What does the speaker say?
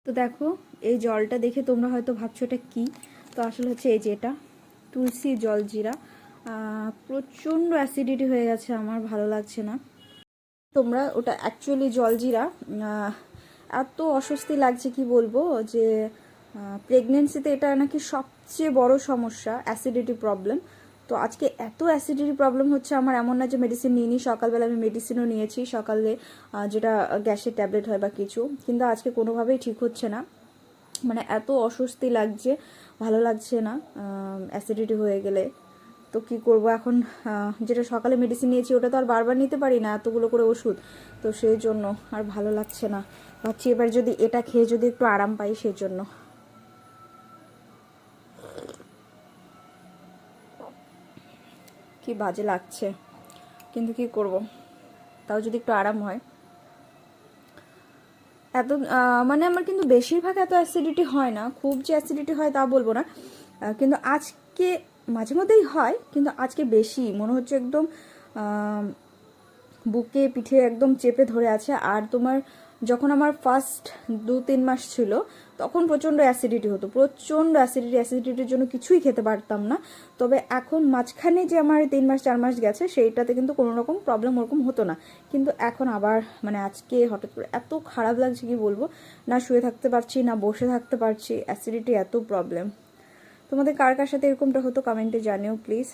তো দেখো এই জলটা দেখে তোমরা হয়তো ভাবছো এটা কী। তো আসলে হচ্ছে এই যে এটা তুলসী জল জিরা। প্রচণ্ড অ্যাসিডিটি হয়ে গেছে আমার, ভালো লাগছে না। তোমরা ওটা অ্যাকচুয়ালি জলজিরা। এত অস্বস্তি লাগছে কি বলবো, যে প্রেগনেন্সিতে এটা নাকি সবচেয়ে বড় সমস্যা, অ্যাসিডিটি প্রবলেম। তো আজকে এত অ্যাসিডিটি প্রবলেম হচ্ছে আমার, এমন না যে মেডিসিন নিইনি, সকালবেলা আমি মেডিসিনও নিয়েছি সকালে, যেটা গ্যাসের ট্যাবলেট হয় বা কিছু, কিন্তু আজকে কোনোভাবেই ঠিক হচ্ছে না। মানে এত অস্বস্তি লাগছে, ভালো লাগছে না অ্যাসিডিটি হয়ে গেলে। তো কি করব এখন, যেটা সকালে মেডিসিন নিয়েছি ওটা তো আর বারবার নিতে পারি না, এতগুলো করে ওষুধ। তো সেই জন্য আর ভালো লাগছে না, ভাবছি এবার যদি এটা খেয়ে যদি একটু আরাম পাই সেই জন্য। কি বাজে লাগছে, কিন্তু কি করব, তাও যদি একটু আরাম হয়। এত মানে আমার কিন্তু বেশিরভাগ এত অ্যাসিডিটি হয় না, খুব যে অ্যাসিডিটি হয় তা বলবো না, কিন্তু আজকে মাঝে মধ্যেই হয়, কিন্তু আজকে বেশি মনে হচ্ছে, একদম বুকে পিঠে একদম চেপে ধরে আছে। আর তোমার যখন আমার ফার্স্ট 2-3 মাস ছিল তখন প্রচণ্ড অ্যাসিডিটি হতো, প্রচণ্ড অ্যাসিডিটির জন্য কিছুই খেতে পারতাম না। তবে এখন মাঝখানে যে আমার 3-4 মাস গেছে সেইটাতে কিন্তু কোনো রকম প্রবলেম ওরকম হতো না, কিন্তু এখন আবার মানে আজকে হঠাৎ করে এত খারাপ লাগছে কি বলবো, না শুয়ে থাকতে পারছি না বসে থাকতে পারছি, অ্যাসিডিটি এত প্রবলেম। তোমাদের কার কার সাথে এরকমটা হতো কমেন্টে জানিও প্লিজ।